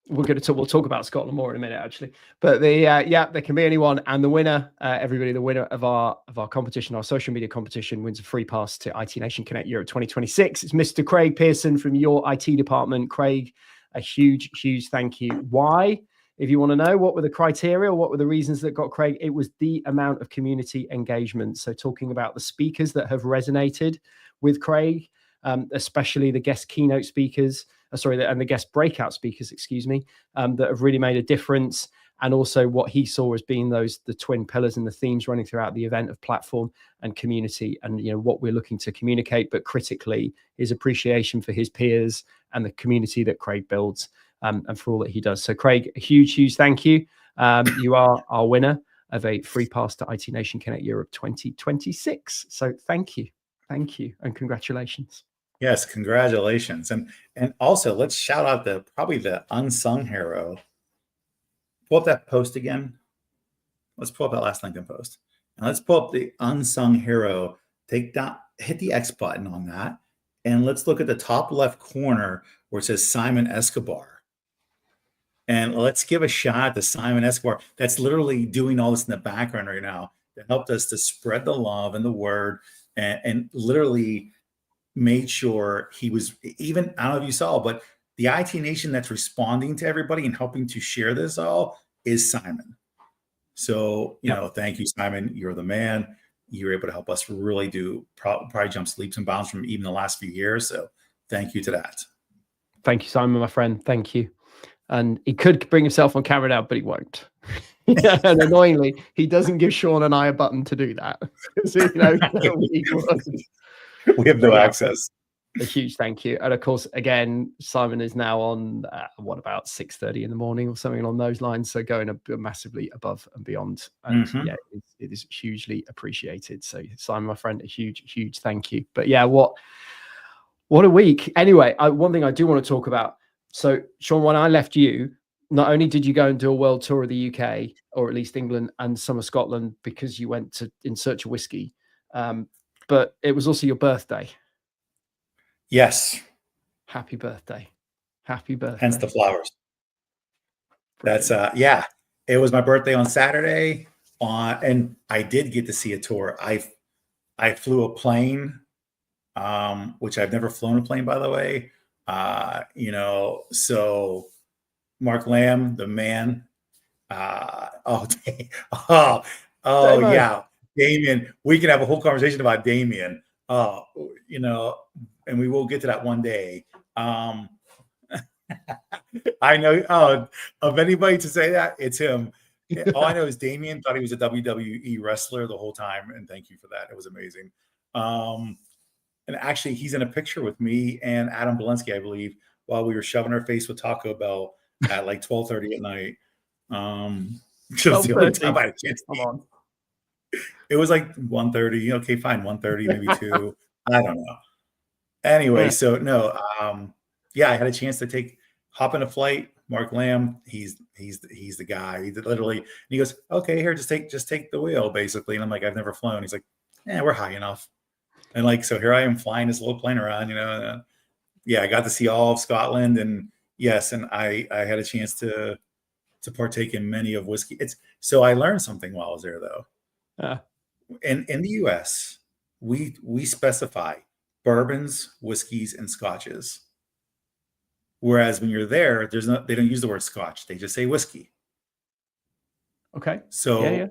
We'll talk about Scotland more in a minute, actually. But there can be only one, and the winner, the winner of our competition, our social media competition, wins a free pass to IT Nation Connect Europe 2026. It's Mr. Craig Pearson from your IT department. Craig, a huge, huge thank you. Why? If you want to know, what were the criteria? What were the reasons that got Craig? It was the amount of community engagement. So talking about the speakers that have resonated with Craig, especially the guest keynote speakers, and the guest breakout speakers, that have really made a difference. And also what he saw as being the twin pillars and the themes running throughout the event of platform and community, and what we're looking to communicate, but critically his appreciation for his peers and the community that Craig builds, and for all that he does. So Craig, a huge, huge thank you. You are our winner of a free pass to IT Nation Connect Europe 2026. So thank you, and congratulations. Yes, congratulations. And also let's shout out probably the unsung hero. Pull up that post again. Let's pull up that last LinkedIn post. And let's pull up the unsung hero. Take down, hit the X button on that. And let's look at the top left corner where it says Simon Escobar. And let's give a shout out to Simon Escobar. That's literally doing all this in the background right now that helped us to spread the love and the word, and literally made sure he was, even, I don't know if you saw, but the IT Nation that's responding to everybody and helping to share this all is Simon. So, you know, thank you, Simon. You're the man. You're able to help us really do probably jumps leaps and bounds from even the last few years. So thank you to that. Thank you, Simon, my friend. Thank you. And he could bring himself on camera now, but he won't. And annoyingly, he doesn't give Sean and I a button to do that. So, you know, we have no access. A huge thank you. And of course, again, Simon is now on what, about 6:30 in the morning or something along those lines. So going massively above and beyond. And yeah, it is hugely appreciated. So Simon, my friend, a huge thank you. But yeah, what a week. Anyway, one thing I do want to talk about. So Sean, when I left you, not only did you go and do a world tour of the UK, or at least England and some of Scotland, because you went to in search of whiskey, but it was also your birthday. Yes. Happy birthday. Happy birthday. Hence the flowers. Brilliant. That's yeah. It was my birthday on Saturday, and I did get to see a tour. I flew a plane, which I've never flown a plane, by the way. You know, so Mark Lamb, the man. Oh yeah. Damien. We can have a whole conversation about Damien. You know, and we will get to that one day. I know of anybody to say that, it's him. All I know is Damien thought he was a WWE wrestler the whole time, and thank you for that. It was amazing. And actually, he's in a picture with me and Adam Belinsky, I believe, while we were shoving our face with Taco Bell at like 12:30 at night. Just the only time I had a chance to eat. It was like 1:30. Okay, fine, 1:30, maybe 2. I don't know. Anyway, so no, yeah, I had a chance to hop in a flight. Mark Lamb, he's the guy. He literally, and he goes, okay, here, just take the wheel, basically. And I'm like, I've never flown. He's like, yeah, we're high enough. And like, so here I am flying this little plane around, you know. And, yeah, I got to see all of Scotland, and yes, and I had a chance to partake in many of whiskey. So I learned something while I was there, though. In the US, we specify bourbons, whiskeys, and scotches. Whereas when you're there, they don't use the word scotch. They just say whiskey. Okay. So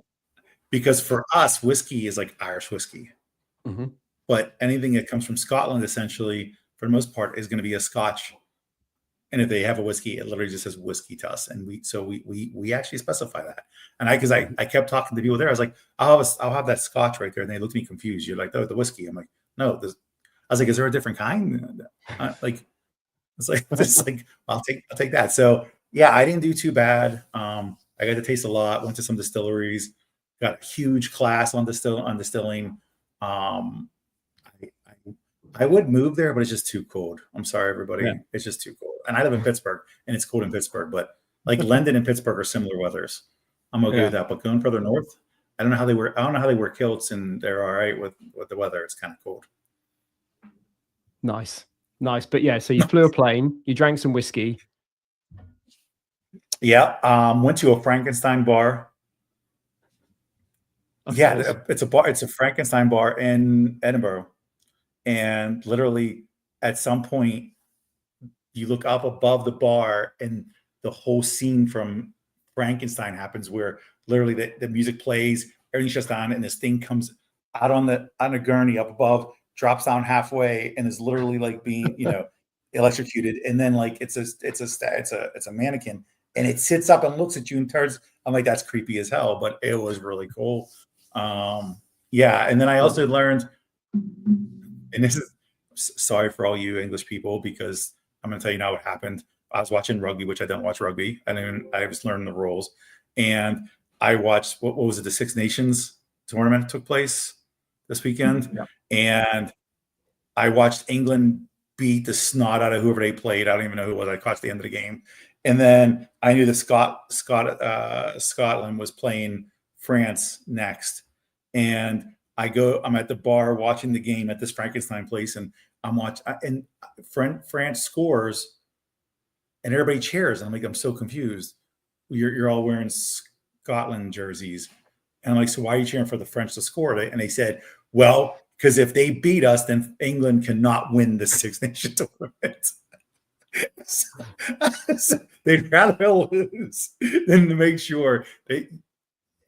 because for us, whiskey is like Irish whiskey. Mm-hmm. But anything that comes from Scotland, essentially, for the most part, is going to be a scotch. And if they have a whiskey, it literally just says whiskey to us. And we actually specify that. And because I kept talking to people there, I was like, I'll have that scotch right there. And they looked at me confused. You're like, oh, the whiskey. I'm like, no. I was like, is there a different kind? It's like I'll take that. So yeah, I didn't do too bad. I got to taste a lot. Went to some distilleries. Got a huge class on distilling. I would move there, but it's just too cold. I'm sorry, everybody. Yeah. It's just too cold. And I live in Pittsburgh, and it's cold in Pittsburgh. But like London and Pittsburgh are similar weathers. I'm okay with that. But going further north, I don't know how they wear kilts, and they're all right with the weather. It's kind of cold. Nice. But yeah, so you flew a plane, you drank some whiskey. Yeah. Went to a Frankenstein bar. Yeah, it's a bar. It's a Frankenstein bar in Edinburgh. And literally at some point you look up above the bar and the whole scene from Frankenstein happens, where literally the music plays, everything's just on, and this thing comes out on a gurney up above, drops down halfway, and is literally like being, you know, electrocuted. And then like it's a mannequin, and it sits up and looks at you and turns. I'm like, that's creepy as hell, but it was really cool. Yeah. And then I also learned, and this is sorry for all you English people, because I'm going to tell you now what happened. I was watching rugby, which I don't watch rugby. I was learning the rules. And I watched, what was it? The Six Nations tournament took place this weekend. Yeah. And I watched England beat the snot out of whoever they played. I don't even know who it was. I caught the end of the game. And then I knew that Scotland was playing France next. And I'm at the bar watching the game at this Frankenstein place, and and France scores, and everybody cheers. I'm like, I'm so confused. You're all wearing Scotland jerseys. And I'm like, so why are you cheering for the French to score? And they said, well, because if they beat us, then England cannot win the Six Nations tournament. So they'd rather lose than to make sure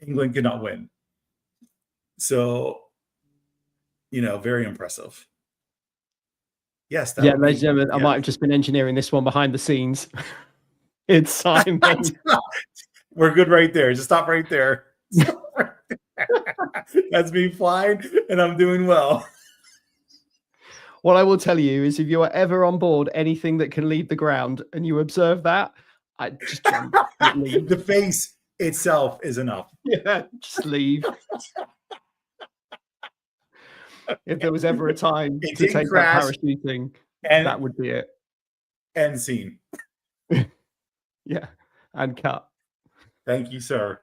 England cannot win. So, very impressive. Yes. Yeah, ladies and gentlemen, I might have just been engineering this one behind the scenes. It's Simon. We're good right there. Just stop right there. That's me flying, and I'm doing well. What I will tell you is, if you are ever on board anything that can leave the ground and you observe that, I just jump. The face itself is enough. Yeah, just leave. If there was ever a time to take that parachuting, that would be it. End scene. Yeah, and cut. Thank you, sir.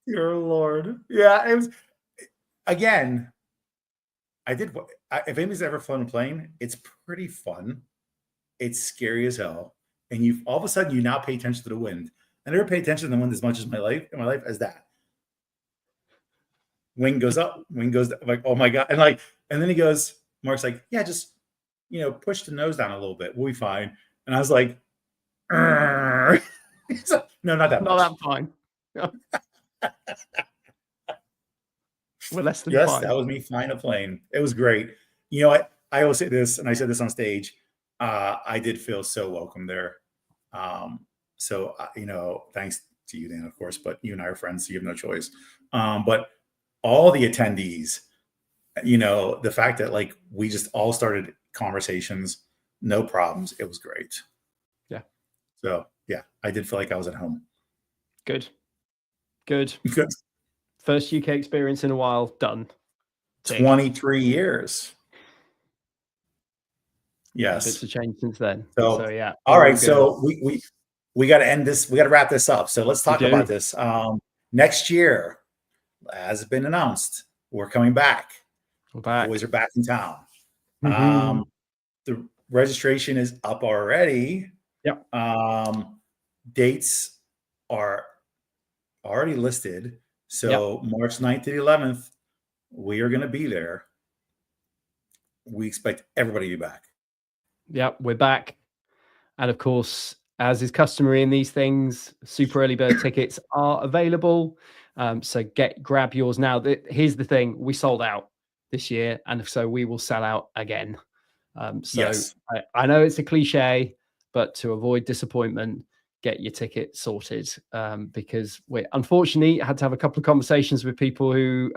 Dear Lord. Yeah, it was, again, if anybody's ever flown a plane, it's pretty fun. It's scary as hell. And all of a sudden, you now pay attention to the wind. I never pay attention to the wind as much in my life as that. Wind goes up, wind goes down. I'm like, oh my God. And then he goes, Mark's like, yeah, just, push the nose down a little bit. We'll be fine. And I was like, no, not that much. Not that fine. We're less than yes, fine. That was me flying a plane. It was great. I always say this, and I said this on stage. I did feel so welcome there. So thanks to you, Dan, of course, but you and I are friends, so you have no choice. But all the attendees, the fact that we just all started conversations, no problems. It was great. Yeah. So yeah, I did feel like I was at home. Good. First UK experience in a while, done. 23 years. Yes. Bits have changed since then. So yeah. All right. So we got to end this. We got to wrap this up. So let's talk about this. Next year, as has been announced, we're coming back. We're back. The boys are back in town. Mm-hmm. The registration is up already. Yep. Dates are already listed. So March 9th to the 11th, we are going to be there. We expect everybody to be back. Yep, we're back. And of course, as is customary in these things, super early bird tickets are available. So grab yours now. Here's the thing. We sold out this year, and so we will sell out again. Yes. I know it's a cliche, but to avoid disappointment, get your ticket sorted, because we unfortunately had to have a couple of conversations with people who,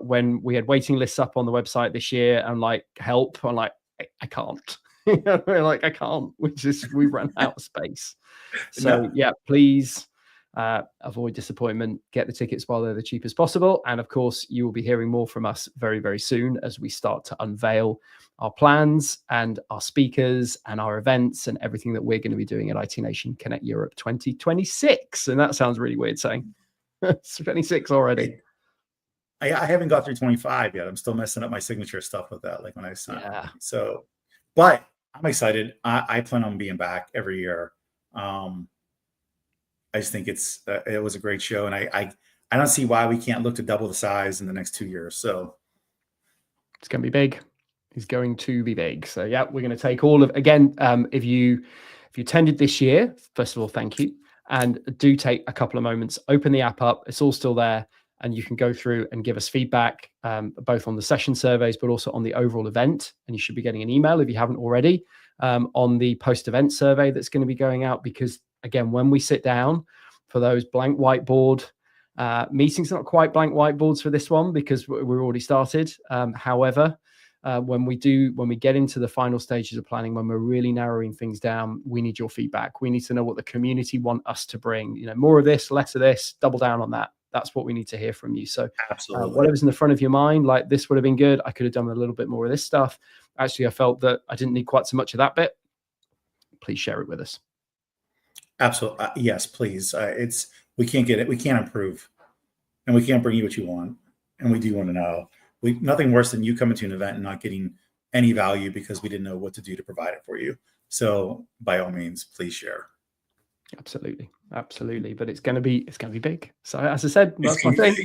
when we had waiting lists up on the website this year, and help, I'm like, I can't. I can't. We ran out of space. So yeah, please avoid disappointment. Get the tickets while they're the cheapest possible, and of course, you will be hearing more from us very, very soon as we start to unveil our plans and our speakers and our events and everything that we're going to be doing at IT Nation Connect Europe 2026. And that sounds really weird saying it's 26 already. I haven't got through 25 yet. I'm still messing up my signature stuff with that, when I signed. Yeah. So, but I'm excited. I plan on being back every year. I just think it was a great show, and I don't see why we can't look to double the size in the next 2 years. So it's going to be big. Is going to be big. So yeah, we're going to take all of, again, if you attended this year, first of all, thank you. And do take a couple of moments, open the app up. It's all still there. And you can go through and give us feedback, both on the session surveys, but also on the overall event. And you should be getting an email, if you haven't already, on the post-event survey that's going to be going out. Because again, when we sit down for those blank whiteboard meetings, not quite blank whiteboards for this one, because we're already started. However, when we get into the final stages of planning, when we're really narrowing things down, we need your feedback. We need to know what the community want us to bring. More of this, less of this, double down on that. That's what we need to hear from you. So whatever's in the front of your mind, like this would have been good. I could have done a little bit more of this stuff. Actually, I felt that I didn't need quite so much of that bit. Please share it with us. Absolutely. Yes, please. We can't get it. We can't improve, and we can't bring you what you want. And we do want to know. Nothing worse than you coming to an event and not getting any value because we didn't know what to do to provide it for you. So by all means, please share. Absolutely, absolutely. But it's going to be big. So as I said, that's my thing.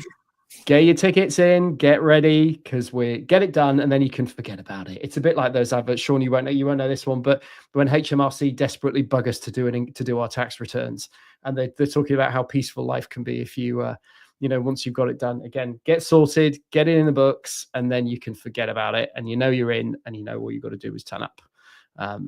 Get your tickets in, get ready, because we get it done, and then you can forget about it. It's a bit like those adverts. Sean, you won't know this one, but when HMRC desperately bug us to do our tax returns, and they're talking about how peaceful life can be if you once you've got it done. Again, get sorted, get it in the books, and then you can forget about it, and you're in, and all you've got to do is turn up.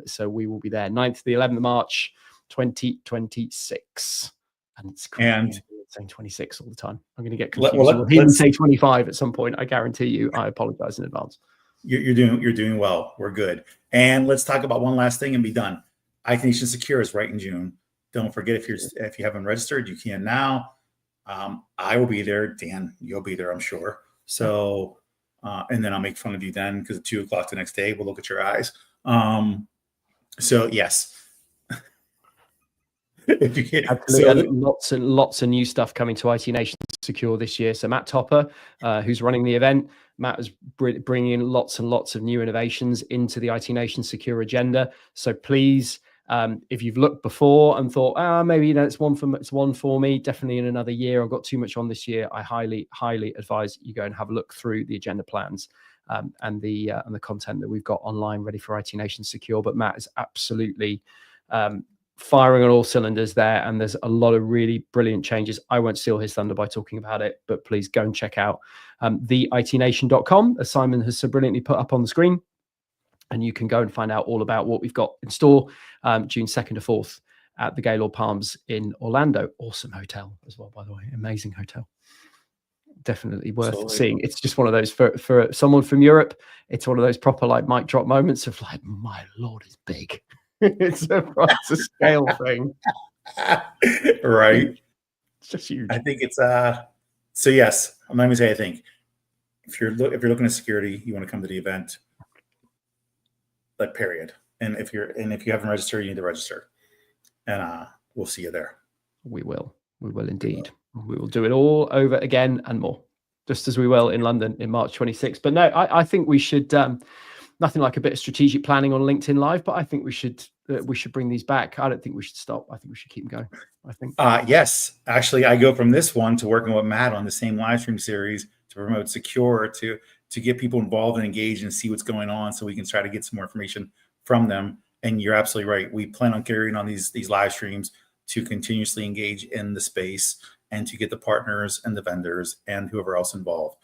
So we will be there 9th to the 11th of March 2026. And it's crazy. And saying 26 all the time. I'm going to get confused. We'll even say 25 at some point. I guarantee you. I apologize in advance. You're doing well. We're good. And let's talk about one last thing and be done. IT Nation Secure is right in June. Don't forget, if you haven't registered, you can now. I will be there. Dan, you'll be there, I'm sure. So, and then I'll make fun of you then because at 2:00 the next day, we'll look at your eyes. So yes. If you can. Absolutely. So, lots of new stuff coming to IT Nation Secure this year. So Matt Topper, who's running the event, Matt is bringing in lots and lots of new innovations into the IT Nation Secure agenda. So please, if you've looked before and thought, maybe it's one for me, definitely in another year, I've got too much on this year, I highly advise you go and have a look through the agenda plans and the content that we've got online ready for IT Nation Secure. But Matt is absolutely firing on all cylinders there, and there's a lot of really brilliant changes. I won't steal his thunder by talking about it, but please go and check out theitnation.com, as Simon has so brilliantly put up on the screen, and you can go and find out all about what we've got in store June 2nd to 4th at the Gaylord Palms in Orlando. Awesome hotel as well, by the way. Amazing hotel. Definitely worth seeing. It's just one of those for someone from Europe, it's one of those proper like mic drop moments of like, my Lord, it's big. It's a scale thing. Right. It's just huge. I think it's so yes, I'm not going to say I think. If you're looking at security, you want to come to the event, like period. And if you haven't registered, you need to register. And we'll see you there. We will indeed. We will do it all over again and more, just as we will in London in March 26th. But no, I think we should nothing like a bit of strategic planning on LinkedIn Live, but I think we should bring these back. I don't think we should stop. I think we should keep them going. I think. Yes, actually, I go from this one to working with Matt on the same live stream series to promote Secure to get people involved and engaged and see what's going on, so we can try to get some more information from them. And you're absolutely right. We plan on carrying on these live streams to continuously engage in the space and to get the partners and the vendors and whoever else involved.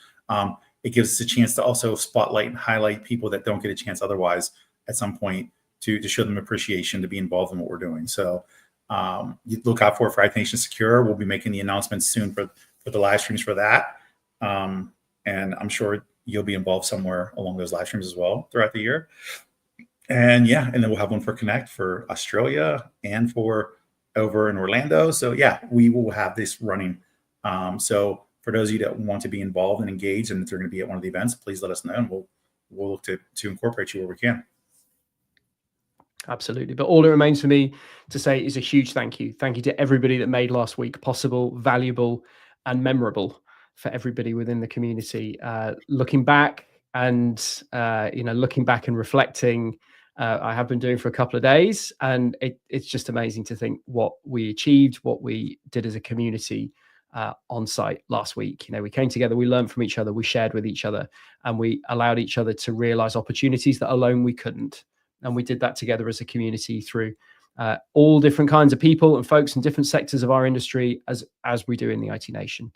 It gives us a chance to also spotlight and highlight people that don't get a chance otherwise at some point to show them appreciation, to be involved in what we're doing. So you look out for IT Nation Secure. We'll be making the announcements soon for the live streams for that. And I'm sure you'll be involved somewhere along those live streams as well throughout the year. And yeah, and then we'll have one for Connect for Australia and for over in Orlando. So yeah, we will have this running. So for those of you that want to be involved and engaged, and if they're going to be at one of the events, please let us know, and we'll look to incorporate you where we can. Absolutely. But all it remains for me to say is a huge thank you. Thank you to everybody that made last week possible, valuable, and memorable for everybody within the community. Looking back and reflecting, I have been doing for a couple of days, and it's just amazing to think what we achieved, what we did as a community on site last week. We came together, we learned from each other, we shared with each other, and we allowed each other to realize opportunities that alone we couldn't. And we did that together as a community through all different kinds of people and folks in different sectors of our industry, as we do in the IT Nation.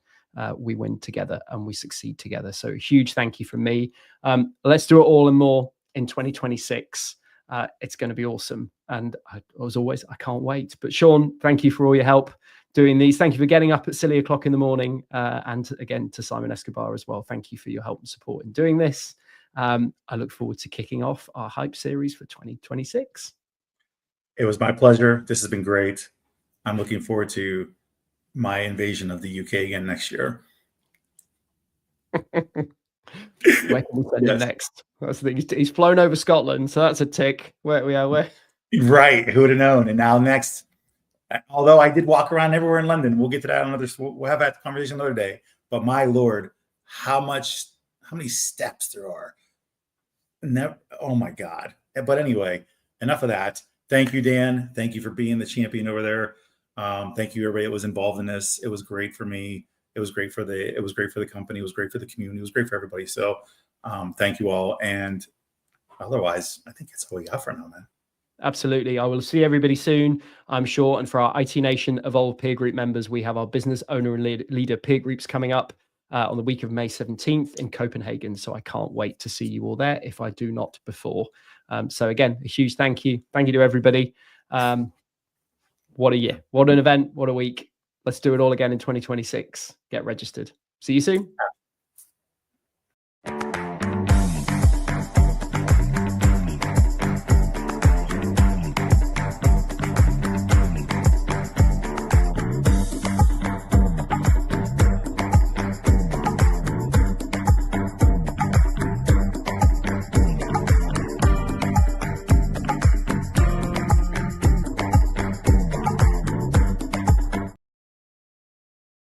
We win together and we succeed together. So a huge thank you from me. Let's do it all and more in 2026. It's going to be awesome. And as always, I can't wait. But Sean, thank you for all your help doing these. Thank you for getting up at silly o'clock in the morning. And again, to Simon Escobar as well. Thank you for your help and support in doing this. I look forward to kicking off our hype series for 2026. It was my pleasure. This has been great. I'm looking forward to my invasion of the UK again next year. Where can we send him next? That's the thing. He's flown over Scotland, so that's a tick. Where we are, where? Right. Who would have known? And now next, Although I did walk around everywhere in London. We'll get to that another. We'll have that conversation another day. But my Lord, how many steps there are. Never, oh my God. But anyway, enough of that. Thank you, Dan. Thank you for being the champion over there. Thank you, everybody that was involved in this. It was great for me. It was great for the company. It was great for the community. It was great for everybody. So thank you all. And otherwise, I think it's all we got for now, man. Absolutely. I will see everybody soon, I'm sure. And for our IT Nation Evolve peer group members, we have our business owner and leader peer groups coming up on the week of May 17th in Copenhagen. So I can't wait to see you all there if I do not before. So again, a huge thank you. Thank you to everybody. What a year. What an event. What a week. Let's do it all again in 2026. Get registered. See you soon.